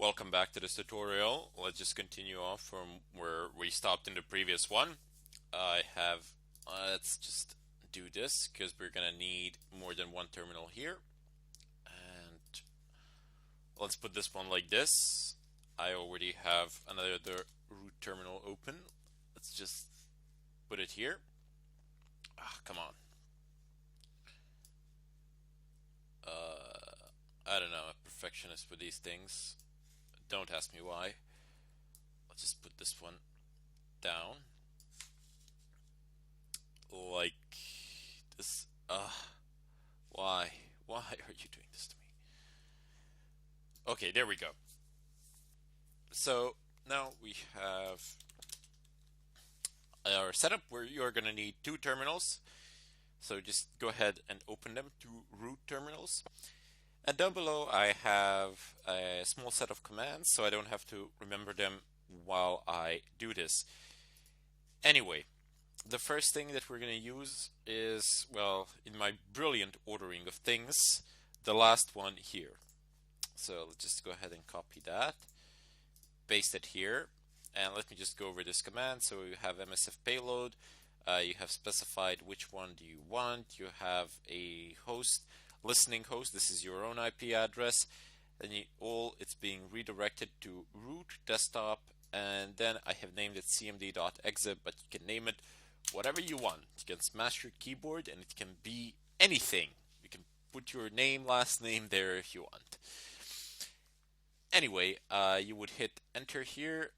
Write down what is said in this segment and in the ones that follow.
welcome back to this tutorial. Let's just continue off from where we stopped in the previous one. Let's just do this because we're gonna need more than one terminal here. And let's put this one like this. I already have another root terminal open. Let's just put it here. Come on. I don't know, I'm a perfectionist with these things. Don't ask me why. Let's just put this one down. Like this. Why? Why are you doing this to me? Okay, there we go. So now we have our setup where you're going to need two terminals. So just go ahead and open them, two root terminals. And down below I have a small set of commands, so I don't have to remember them while I do this. Anyway, the first thing that we're going to use is, well, in my brilliant ordering of things, the last one here. So let's just go ahead and copy that, paste it here, and let me just go over this command. So you have MSF payload, you have specified which one do you want, you have a host, listening host, this is your own IP address, and it's being redirected to root desktop, and then I have named it cmd.exit, but you can name it whatever you want. You can smash your keyboard and it can be anything. You can put your name, last name there if you want. Anyway, you would hit enter here.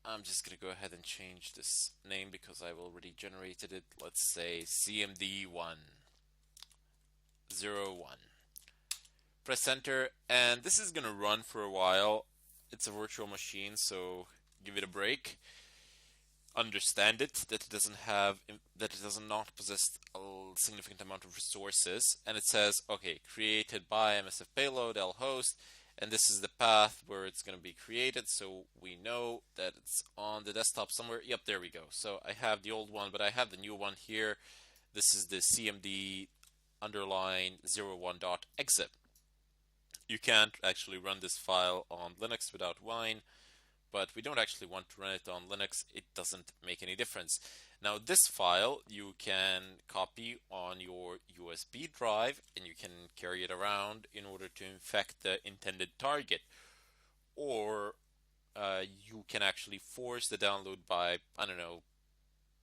I'm just gonna go ahead and change this name because I've already generated it. Let's say cmd101. Press enter, and this is gonna run for a while. It's a virtual machine, so give it a break. Understand it that it does not possess a significant amount of resources, and it says, okay, created by MSF payload lhost, and this is the path where it's going to be created, so we know that it's on the desktop somewhere. Yep, there we go. So I have the old one, but I have the new one here. This is the cmd_01.exit. You can't actually run this file on Linux without wine, but we don't actually want to run it on Linux. It doesn't make any difference. Now this file you can copy on your USB drive and you can carry it around in order to infect the intended target. Or you can actually force the download by, I don't know,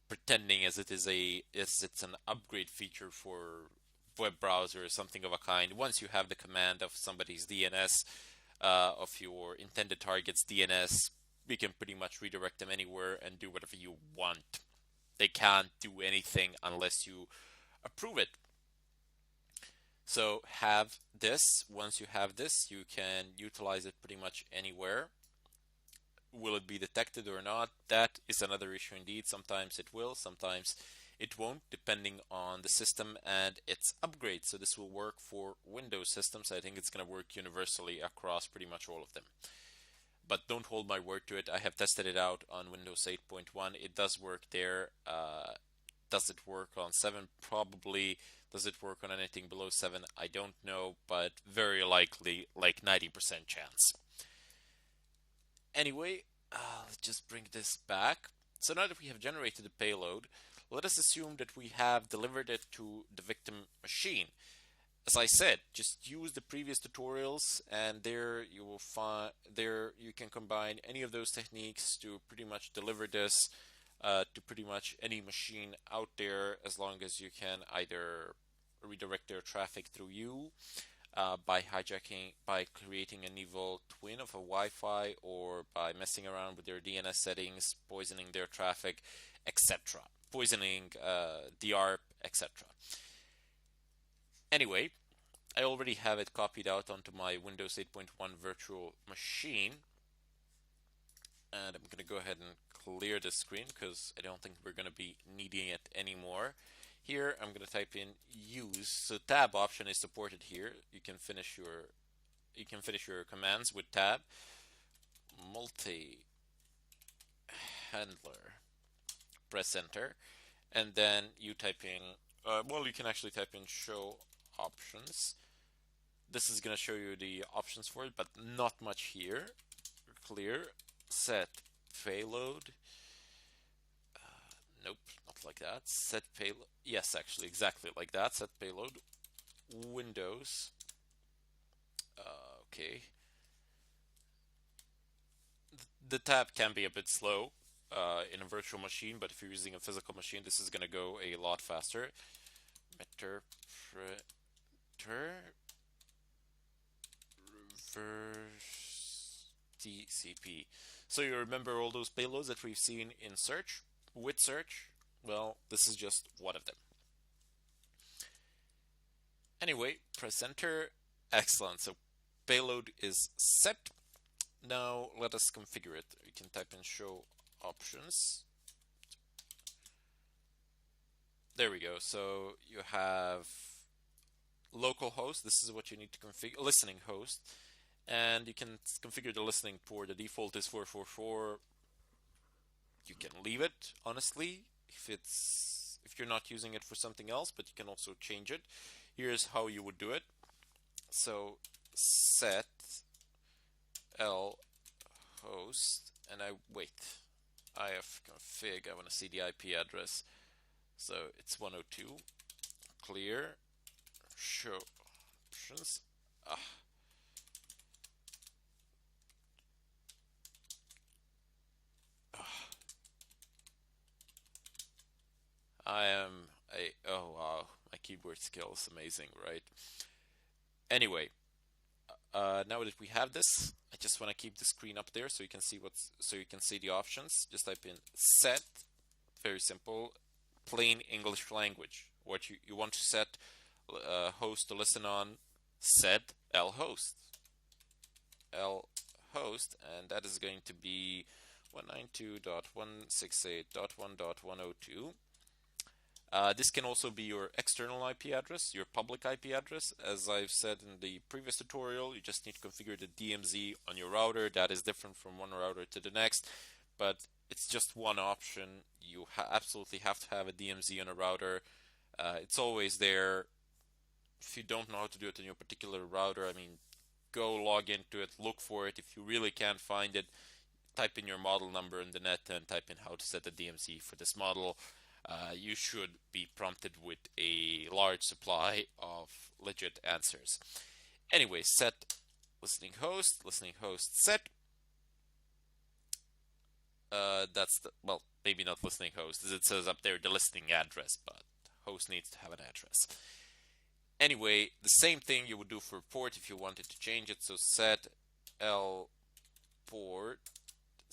pretending as it's an upgrade feature for web browser or something of a kind. Once you have the command of somebody's DNS, of your intended target's DNS, we can pretty much redirect them anywhere and do whatever you want. They can't do anything unless you approve it. So have this. Once you have this, you can utilize it pretty much anywhere. Will it be detected or not? That is another issue indeed. Sometimes it will, sometimes it won't, depending on the system and its upgrade. So this will work for Windows systems. I think it's going to work universally across pretty much all of them. But don't hold my word to it. I have tested it out on Windows 8.1. It does work there. Does it work on 7? Probably. Does it work on anything below 7? I don't know, but very likely, like 90% chance. Anyway, let's just bring this back. So now that we have generated the payload, let us assume that we have delivered it to the victim machine. As I said, just use the previous tutorials, and there you will find you can combine any of those techniques to pretty much deliver this to pretty much any machine out there, as long as you can either redirect their traffic through you by creating an evil twin of a Wi-Fi, or by messing around with their DNS settings, poisoning their traffic, etc. Poisoning the ARP, etc. Anyway, I already have it copied out onto my Windows 8.1 virtual machine. And I'm going to go ahead and clear the screen because I don't think we're going to be needing it anymore. Here, I'm going to type in use. So tab option is supported here. You can finish your commands with tab. Multi handler. Press enter. And then you type in, well, you can actually type in show options, this is going to show you the options for it, but not much here. Clear, set payload. Nope, not like that. Set payload. Yes, actually, exactly like that. Set payload. Windows. Okay. The tab can be a bit slow in a virtual machine, but if you're using a physical machine, this is going to go a lot faster. Metasploit reverse TCP. So you remember all those payloads that we've seen in search? With search? Well, this is just one of them. Anyway, press enter. Excellent. So payload is set. Now let us configure it. You can type in show options. There we go. So you have local host. This is what you need to configure. Listening host. And you can configure the listening port. The default is 444. You can leave it, honestly, if you're not using it for something else, but you can also change it. Here's how you would do it. So set L host, and I have config. I want to see the IP address. So it's 102. Clear. Show options. Oh wow, my keyboard skill is amazing, right? Anyway, now that we have this, I just want to keep the screen up there so you can see the options. Just type in set, very simple, plain English language. What you want to set host to listen on, set L host, and that is going to be 192.168.1.102. This can also be your external IP address, your public IP address. As I've said in the previous tutorial, you just need to configure the DMZ on your router. That is different from one router to the next, but it's just one option. You absolutely have to have a DMZ on a router. It's always there. If you don't know how to do it on your particular router, I mean, go log into it, look for it. If you really can't find it, type in your model number in the net and type in how to set the DMZ for this model. You should be prompted with a large supply of legit answers. Anyway, set listening host set. That's well, maybe not listening host, as it says up there the listening address, but host needs to have an address. Anyway, the same thing you would do for port if you wanted to change it. So set L port,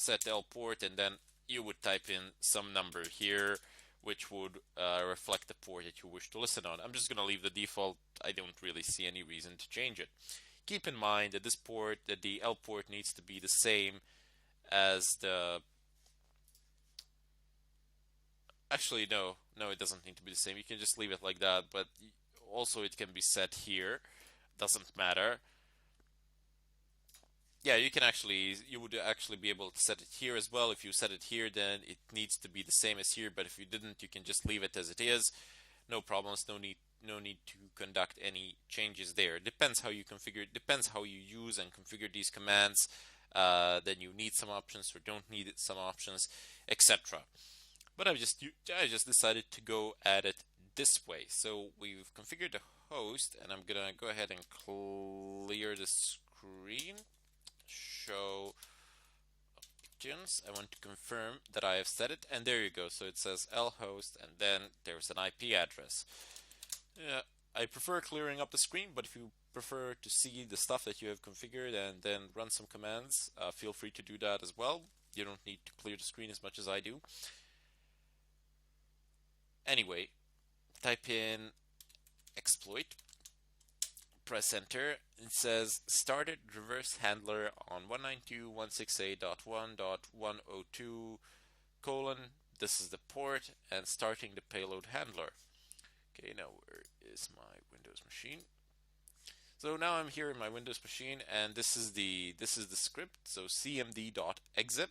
and then you would type in some number here, which would reflect the port that you wish to listen on. I'm just going to leave the default. I don't really see any reason to change it. Keep in mind that the L port needs to be the same as the... Actually, no, it doesn't need to be the same. You can just leave it like that, but also it can be set here. Doesn't matter. Yeah, you would actually be able to set it here as well. If you set it here, then it needs to be the same as here, but if you didn't, you can just leave it as it is. No problems, no need to conduct any changes there. It depends how you configure, it depends how you use and configure these commands. Then you need some options or don't need some options, etc. But I just decided to go at it this way. So we've configured the host, and I'm gonna go ahead and clear the screen. Show options. I want to confirm that I have set it, and there you go. So it says lhost, and then there's an IP address. I prefer clearing up the screen, but if you prefer to see the stuff that you have configured and then run some commands, feel free to do that as well. You don't need to clear the screen as much as I do. Anyway, type in exploit, press enter. It says started reverse handler on 192.168.1.102 : this is the port, and starting the payload handler. Okay, now where is my Windows machine? So now I'm here in my Windows machine, and this is the script. So cmd.exit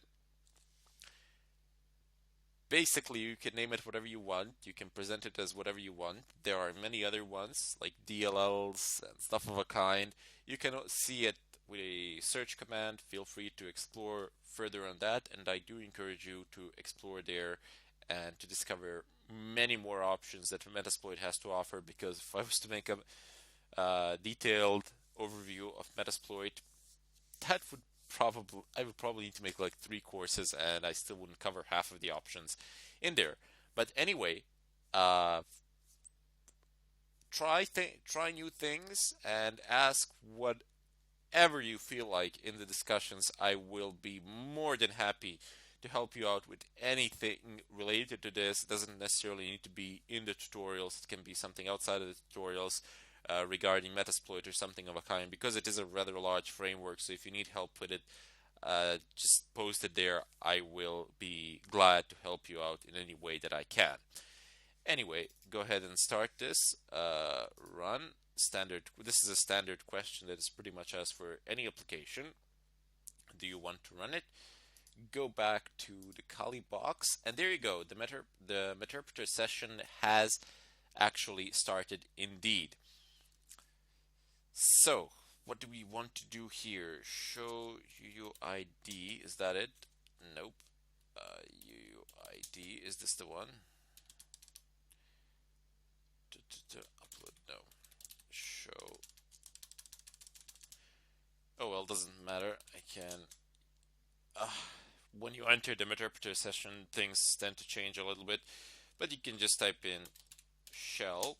basically you can name it whatever you want. You can present it as whatever you want. There are many other ones like DLLs and stuff of a kind. You can see it with a search command. Feel free to explore further on that, and I do encourage you to explore there and to discover many more options that Metasploit has to offer. Because if I was to make a detailed overview of Metasploit, that would probably I would probably need to make like 3 courses, and I still wouldn't cover half of the options in there. But anyway, uh, try new things and ask whatever you feel like in the discussions. I will be more than happy to help you out with anything related to this. It doesn't necessarily need to be in the tutorials. It can be something outside of the tutorials regarding Metasploit or something of a kind, because it is a rather large framework. So if you need help with it, just post it there. I will be glad to help you out in any way that I can. Anyway, go ahead and start this. Run standard. This is a standard question that is pretty much asked for any application. Do you want to run it? Go back to the Kali box, and there you go. The Meterpreter session has actually started indeed. So, what do we want to do here? Show UUID. Is that it? Nope. UUID. Is this the one? Upload. No. Show. Oh well, doesn't matter. I can. When you enter the Meterpreter session, things tend to change a little bit, but you can just type in shell,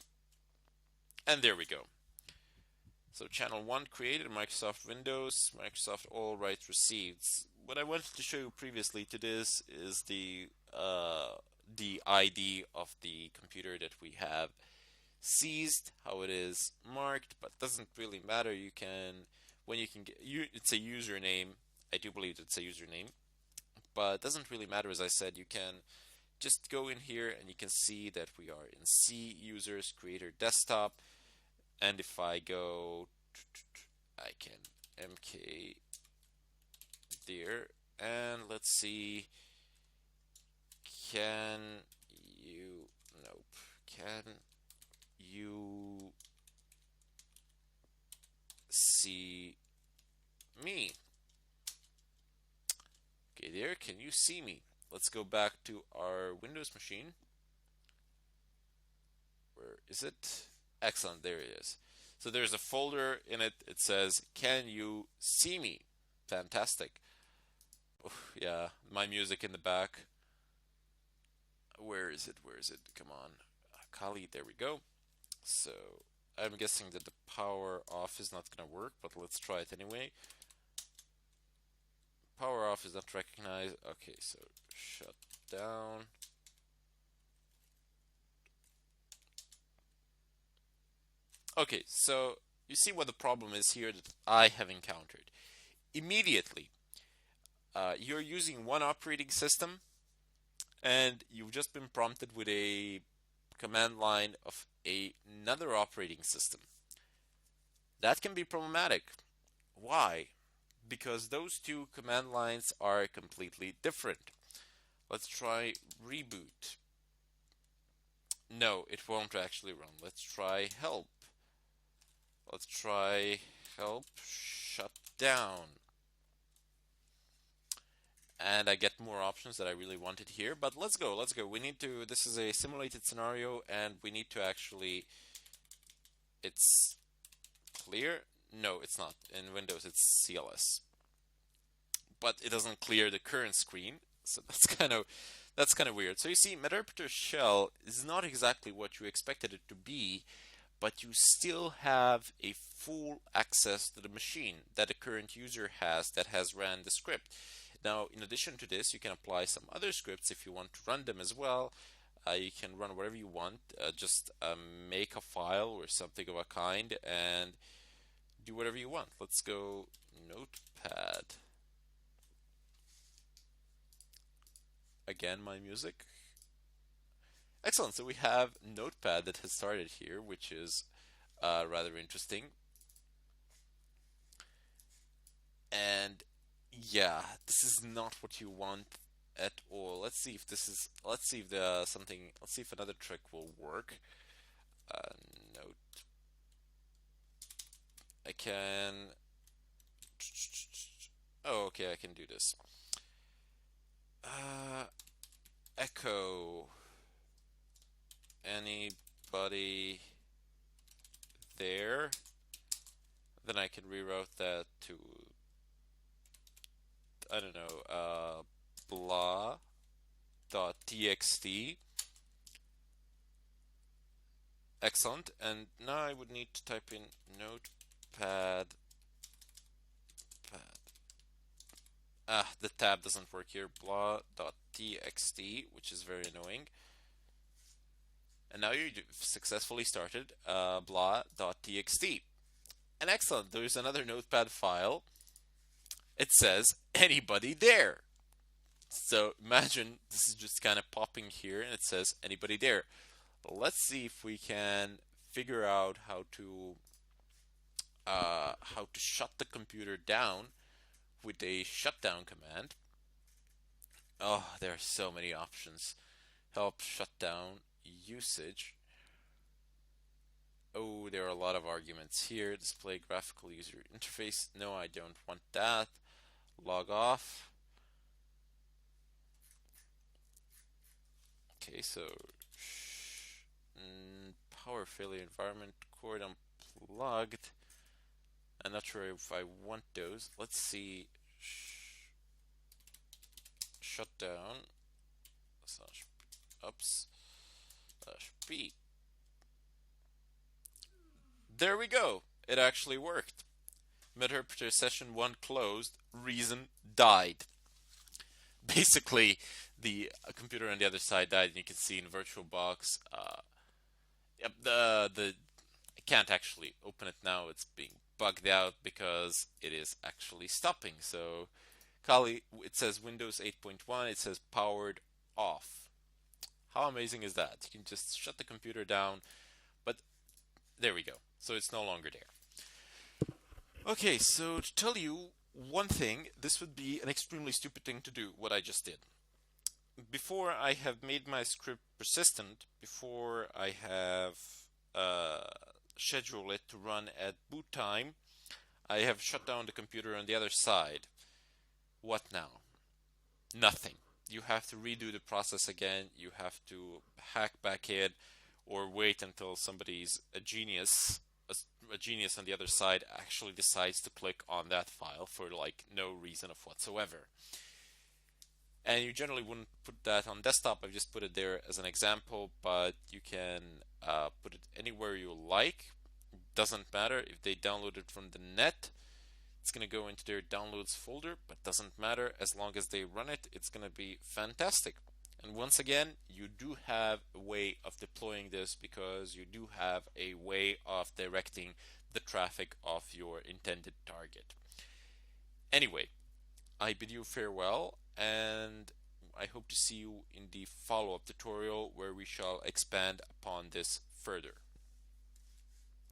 and there we go. So channel 1 created, Microsoft Windows, Microsoft all rights received. What I wanted to show you previously to this is the ID of the computer that we have seized, how it is marked, but doesn't really matter. You can, when you can get, it's a username. I do believe it's a username, but it doesn't really matter. As I said, you can just go in here and you can see that we are in C users creator desktop. And if I go, I can MK there, and let's see, can you see me? Okay, there, can you see me? Let's go back to our Windows machine. Where is it? Excellent, there it is. So there's a folder in it. It says, "Can you see me?" Fantastic. Oh, yeah, my music in the back. Where is it? Where is it? Come on. Kali, there we go. So I'm guessing that the power off is not going to work, but let's try it anyway. Power off is not recognized. Okay, so shut down. Okay, so you see what the problem is here that I have encountered. Immediately, you're using one operating system, and you've just been prompted with a command line of another operating system. That can be problematic. Why? Because those two command lines are completely different. Let's try reboot. No, it won't actually run. Let's try help. Let's try help shut down. And I get more options that I really wanted here, but let's go. We need to, this is a simulated scenario, and we need to actually, it's clear? No, it's not. In Windows, it's CLS. But it doesn't clear the current screen, so that's kind of weird. So you see, Meterpreter shell is not exactly what you expected it to be, but you still have a full access to the machine that the current user has that has ran the script. Now, in addition to this, you can apply some other scripts if you want to run them as well. You can run whatever you want, just make a file or something of a kind and do whatever you want. Let's go Notepad. Again, my music. Excellent, so we have Notepad that has started here, which is rather interesting. And yeah, this is not what you want at all. Let's see if this is. Let's see if the something. Let's see if another trick will work. Note. I can. Oh, okay. I can do this. Echo. Anybody there? Then I can reroute that to, I don't know, blah.txt. Excellent. And now I would need to type in notepad. The tab doesn't work here. Blah.txt, which is very annoying. And now you've successfully started blah.txt. And excellent, there's another notepad file. It says anybody there. So imagine this is just kind of popping here and it says anybody there. Let's see if we can figure out how to shut the computer down with a shutdown command. Oh, there are so many options. Help shutdown usage. Oh, there are a lot of arguments here. Display graphical user interface. No, I don't want that. Log off. Okay, so power failure environment cord unplugged. I'm not sure if I want those. Let's see. Shutdown slash ups slash p. There we go. It actually worked. Meterpreter session 1 closed. Reason died. Basically, the computer on the other side died, and you can see in VirtualBox. Yep, I can't actually open it now. It's being bugged out because it is actually stopping. So, Kali, it says Windows 8.1. It says powered off. How amazing is that? You can just shut the computer down, but there we go. So it's no longer there. Okay, so to tell you one thing, this would be an extremely stupid thing to do, what I just did. Before I have made my script persistent, before I have scheduled it to run at boot time, I have shut down the computer on the other side. What now? Nothing. You have to redo the process again. You have to hack back in or wait until somebody's a genius on the other side actually decides to click on that file for like no reason of whatsoever. And you generally wouldn't put that on desktop. I've just put it there as an example, but you can put it anywhere you like. Doesn't matter if they download it from the net. It's going to go into their downloads folder, but doesn't matter. As long as they run it, it's going to be fantastic. And once again, you do have a way of deploying this because you do have a way of directing the traffic of your intended target. Anyway, I bid you farewell, and I hope to see you in the follow-up tutorial where we shall expand upon this further.